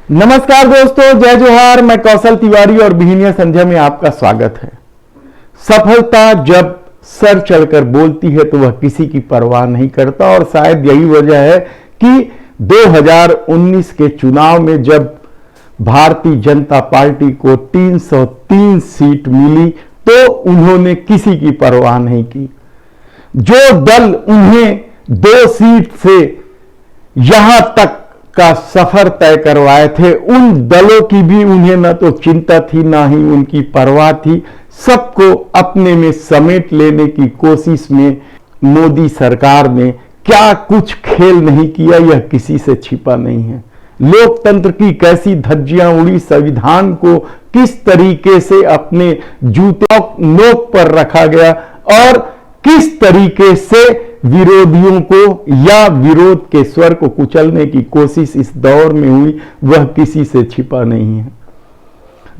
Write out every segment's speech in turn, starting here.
नमस्कार दोस्तों, जय जोहार। मैं कौशल तिवारी और बिहिनिया संध्या में आपका स्वागत है। सफलता जब सर चढ़कर बोलती है तो वह किसी की परवाह नहीं करता और शायद यही वजह है कि 2019 के चुनाव में जब भारतीय जनता पार्टी को 303 सीट मिली तो उन्होंने किसी की परवाह नहीं की। जो दल उन्हें 2 सीट से यहां तक का सफर तय करवाए थे, उन दलों की भी उन्हें न तो चिंता थी ना ही उनकी परवाह थी। सबको अपने में समेट लेने की कोशिश में मोदी सरकार ने क्या कुछ खेल नहीं किया, यह किसी से छिपा नहीं है। लोकतंत्र की कैसी धज्जियां उड़ी, संविधान को किस तरीके से अपने जूते नोक पर रखा गया और किस तरीके से विरोधियों को या विरोध के स्वर को कुचलने की कोशिश इस दौर में हुई, वह किसी से छिपा नहीं है।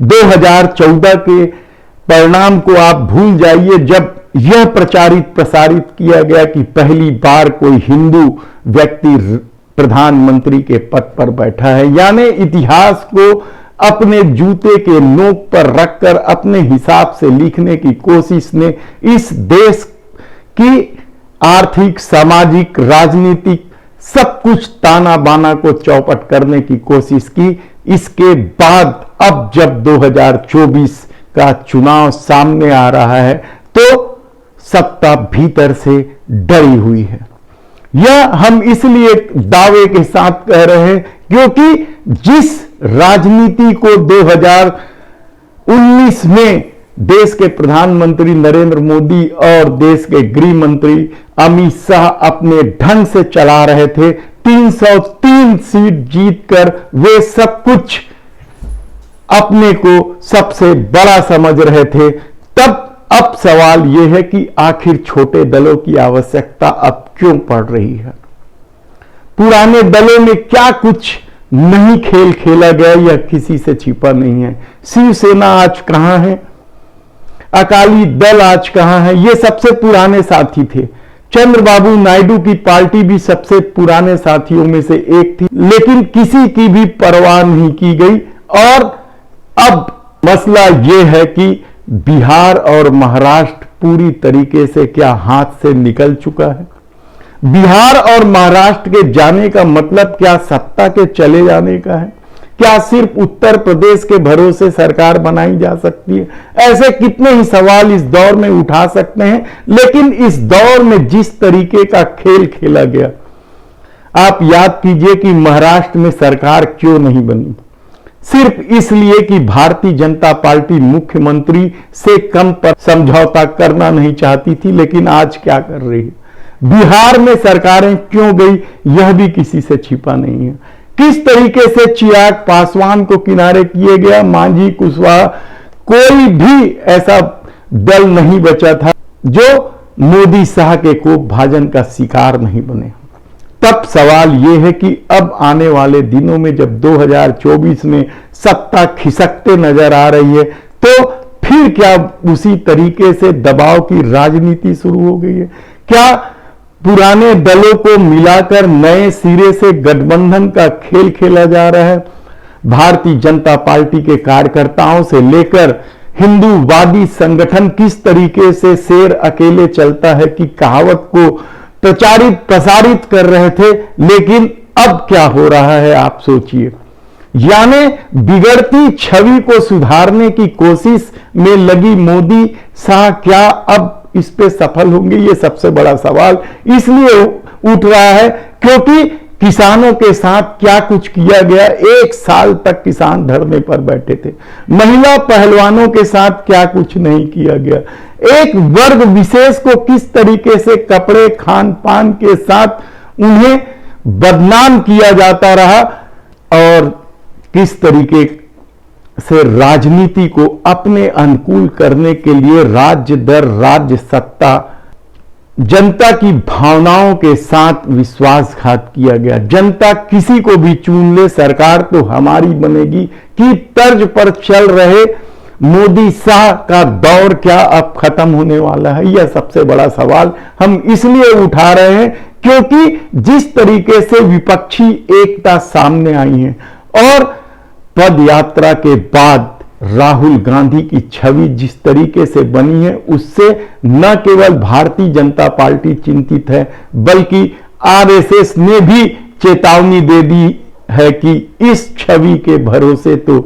2014 के परिणाम को आप भूल जाइए, जब यह प्रसारित किया गया कि पहली बार कोई हिंदू व्यक्ति प्रधानमंत्री के पद पर बैठा है। यानी इतिहास को अपने जूते के नोक पर रखकर अपने हिसाब से लिखने की कोशिश ने इस देश की आर्थिक, सामाजिक, राजनीतिक सब कुछ ताना बाना को चौपट करने की कोशिश की। इसके बाद अब जब 2024 का चुनाव सामने आ रहा है तो सत्ता भीतर से डरी हुई है। यह हम इसलिए दावे के साथ कह रहे हैं क्योंकि जिस राजनीति को 2019 में देश के प्रधानमंत्री नरेंद्र मोदी और देश के गृह मंत्री अमित शाह अपने ढंग से चला रहे थे, 303 सीट जीतकर वे सब कुछ अपने को सबसे बड़ा समझ रहे थे। तब अब सवाल यह है कि आखिर छोटे दलों की आवश्यकता अब क्यों पड़ रही है। पुराने दलों में क्या कुछ नहीं खेल खेला गया, यह किसी से छिपा नहीं है। शिवसेना आज कहां है, अकाली दल आज कहां है, ये सबसे पुराने साथी थे। चंद्रबाबू नायडू की पार्टी भी सबसे पुराने साथियों में से एक थी, लेकिन किसी की भी परवाह नहीं की गई। और अब मसला यह है कि बिहार और महाराष्ट्र पूरी तरीके से क्या हाथ से निकल चुका है। बिहार और महाराष्ट्र के जाने का मतलब क्या सत्ता के चले जाने का है? क्या सिर्फ उत्तर प्रदेश के भरोसे सरकार बनाई जा सकती है? ऐसे कितने ही सवाल इस दौर में उठा सकते हैं। लेकिन इस दौर में जिस तरीके का खेल खेला गया, आप याद कीजिए कि महाराष्ट्र में सरकार क्यों नहीं बनी। सिर्फ इसलिए कि भारतीय जनता पार्टी मुख्यमंत्री से कम पर समझौता करना नहीं चाहती थी। लेकिन आज क्या कर रही है? बिहार में सरकारें क्यों गई, यह भी किसी से छिपा नहीं है। किस तरीके से चिराग पासवान को किनारे किए गया, मांझी, कुशवाहा, कोई भी ऐसा दल नहीं बचा था जो मोदी शाह के कोप भाजन का शिकार नहीं बने। तब सवाल यह है कि अब आने वाले दिनों में जब 2024 में सत्ता खिसकते नजर आ रही है तो फिर क्या उसी तरीके से दबाव की राजनीति शुरू हो गई है? क्या पुराने दलों को मिलाकर नए सिरे से गठबंधन का खेल खेला जा रहा है? भारतीय जनता पार्टी के कार्यकर्ताओं से लेकर हिंदूवादी संगठन किस तरीके से शेर अकेले चलता है कि कहावत को प्रसारित कर रहे थे, लेकिन अब क्या हो रहा है आप सोचिए। यानी बिगड़ती छवि को सुधारने की कोशिश में लगी मोदी शाह क्या अब इस पे सफल होंगे? ये सबसे बड़ा सवाल इसलिए उठ रहा है क्योंकि किसानों के साथ क्या कुछ किया गया। 1 साल तक किसान धरने पर बैठे थे। महिला पहलवानों के साथ क्या कुछ नहीं किया गया। एक वर्ग विशेष को किस तरीके से कपड़े, खान पान के साथ उन्हें बदनाम किया जाता रहा और किस तरीके से राजनीति को अपने अनुकूल करने के लिए राज्य दर राज्य सत्ता जनता की भावनाओं के साथ विश्वासघात किया गया। जनता किसी को भी चुन ले, सरकार तो हमारी बनेगी की तर्ज पर चल रहे मोदी शाह का दौर क्या अब खत्म होने वाला है? यह सबसे बड़ा सवाल हम इसलिए उठा रहे हैं क्योंकि जिस तरीके से विपक्षी एकता सामने आई है और पद यात्रा के बाद राहुल गांधी की छवि जिस तरीके से बनी है, उससे न केवल भारतीय जनता पार्टी चिंतित है, बल्कि आरएसएस ने भी चेतावनी दे दी है कि इस छवि के भरोसे तो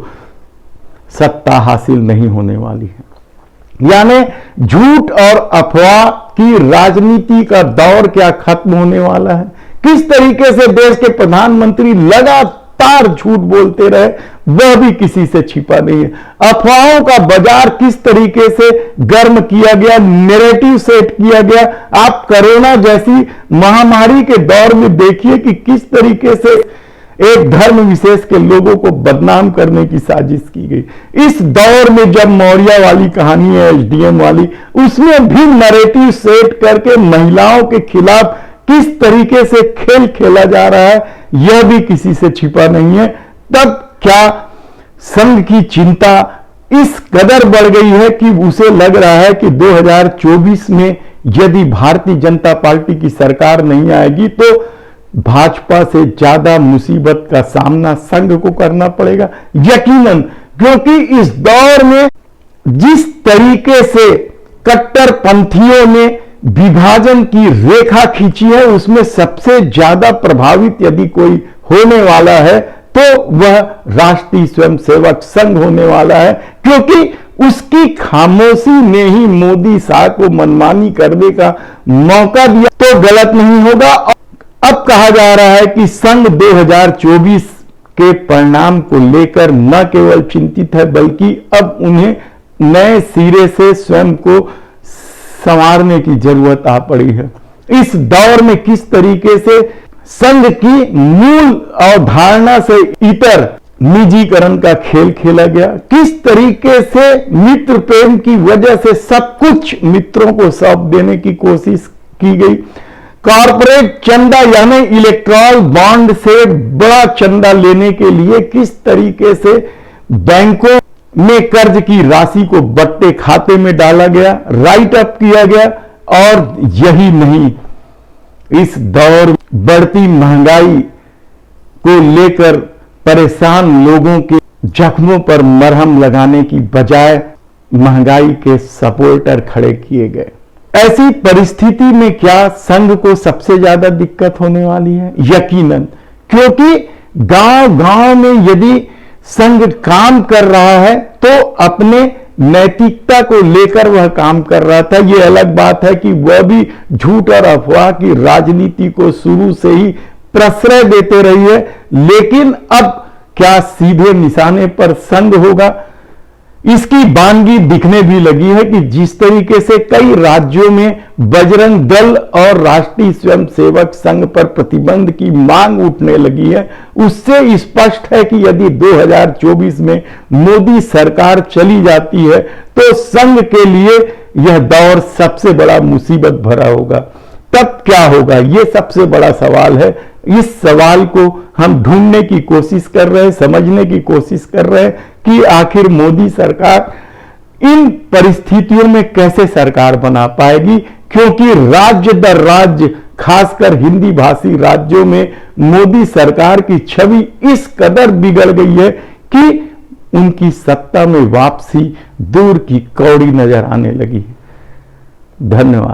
सत्ता हासिल नहीं होने वाली है। यानी झूठ और अफवाह की राजनीति का दौर क्या खत्म होने वाला है? किस तरीके से देश के प्रधानमंत्री लगातार झूठ बोलते रहे, वह भी किसी से छिपा नहीं है। अफवाहों का बाजार किस तरीके से गर्म किया गया, नैरेटिव सेट किया गया। आप कोरोना जैसी महामारी के दौर में देखिए कि किस तरीके से एक धर्म विशेष के लोगों को बदनाम करने की साजिश की गई। इस दौर में जब मौर्या वाली कहानी है, एसडीएम वाली, उसमें भी नैरेटिव सेट करके महिलाओं के खिलाफ किस तरीके से खेल खेला जा रहा है, यह भी किसी से छिपा नहीं है। तब क्या संघ की चिंता इस कदर बढ़ गई है कि उसे लग रहा है कि 2024 में यदि भारतीय जनता पार्टी की सरकार नहीं आएगी तो भाजपा से ज्यादा मुसीबत का सामना संघ को करना पड़ेगा? यकीनन, क्योंकि इस दौर में जिस तरीके से कट्टरपंथियों ने विभाजन की रेखा खींची है, उसमें सबसे ज्यादा प्रभावित यदि कोई होने वाला है तो वह राष्ट्रीय स्वयंसेवक संघ होने वाला है, क्योंकि उसकी खामोशी ने ही मोदी शाह को मनमानी करने का मौका दिया। तो गलत नहीं होगा। अब कहा जा रहा है कि संघ 2024 के परिणाम को लेकर न केवल चिंतित है, बल्कि अब उन्हें नए सिरे से स्वयं को संवारने की जरूरत आ पड़ी है। इस दौर में किस तरीके से संघ की मूल अवधारणा से इतर निजीकरण का खेल खेला गया, किस तरीके से मित्र प्रेम की वजह से सब कुछ मित्रों को सौंप देने की कोशिश की गई। कॉर्पोरेट चंदा यानी इलेक्ट्रॉल बॉन्ड से बड़ा चंदा लेने के लिए किस तरीके से बैंकों में कर्ज की राशि को बट्टे खाते में डाला गया, राइट अप किया गया। और यही नहीं, इस दौर बढ़ती महंगाई को लेकर परेशान लोगों के जख्मों पर मरहम लगाने की बजाय महंगाई के सपोर्टर खड़े किए गए। ऐसी परिस्थिति में क्या संघ को सबसे ज्यादा दिक्कत होने वाली है? यकीनन, क्योंकि गांव-गांव में यदि संघ काम कर रहा है तो अपने नैतिकता को लेकर वह काम कर रहा था। यह अलग बात है कि वह भी झूठ और अफवाह की राजनीति को शुरू से ही प्रश्रय देते रही है, लेकिन अब क्या सीधे निशाने पर संघ होगा? इसकी बानगी दिखने भी लगी है कि जिस तरीके से कई राज्यों में बजरंग दल और राष्ट्रीय स्वयंसेवक संघ पर प्रतिबंध की मांग उठने लगी है, उससे स्पष्ट है कि यदि 2024 में मोदी सरकार चली जाती है तो संघ के लिए यह दौर सबसे बड़ा मुसीबत भरा होगा। तब क्या होगा, यह सबसे बड़ा सवाल है। इस सवाल को हम ढूंढने की कोशिश कर रहे हैं, समझने की कोशिश कर रहे हैं कि आखिर मोदी सरकार इन परिस्थितियों में कैसे सरकार बना पाएगी, क्योंकि राज्य दर राज्य, खासकर हिंदी भाषी राज्यों में मोदी सरकार की छवि इस कदर बिगड़ गई है कि उनकी सत्ता में वापसी दूर की कौड़ी नजर आने लगी। धन्यवाद।